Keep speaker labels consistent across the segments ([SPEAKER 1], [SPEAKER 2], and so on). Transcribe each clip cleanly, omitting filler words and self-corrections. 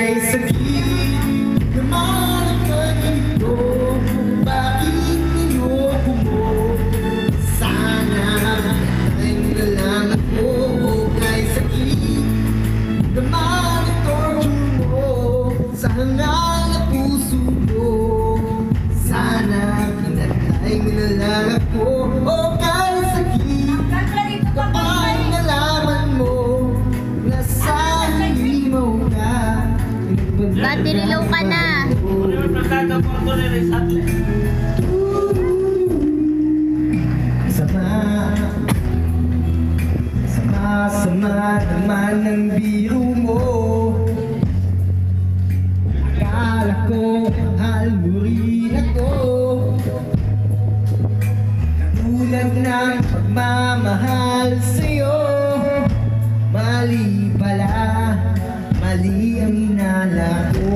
[SPEAKER 1] kay sakit naman ang ganito. Bakit niloko mo? Sana ay na lang ako. Kay sakit naman ang torture mo sa hangal na puso ko. Sana pinatay mo na lang ako. Kay sakit kapag nalaman mo na sa halimaw ka.
[SPEAKER 2] Battery low ka na.
[SPEAKER 1] Sama naman ang biro mo. Akala ko mahal mo rin ako. Katulad ng pagmamahal sa'yo. Mali pala, mali ang inala ko.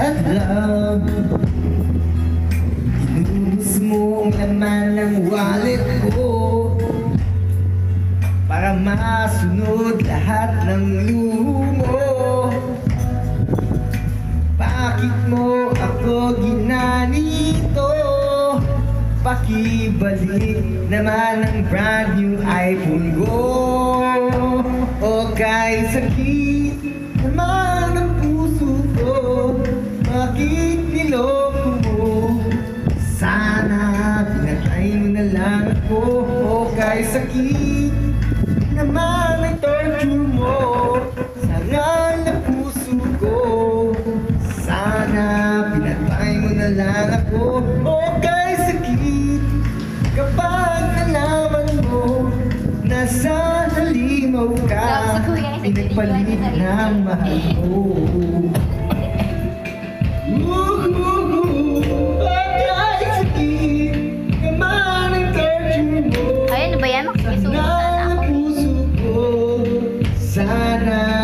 [SPEAKER 1] At love, inubos mo ang laman ng wallet ko para masunod lahat ng luho mo. Bakit mo ako ginanito? Pakibalik naman ang brand new iPhone ko. Kay sakit naman ang puso ko. Bakit niloko mo? Sana pinatay mo na lang ako. Kay sakit naman ang torture mo sa hangal na puso ko. Sana pinatay mo na lang ako. Kay sakit kapag nalaman mo na sa halimaw ka. Pinagpalit ng mahal ko.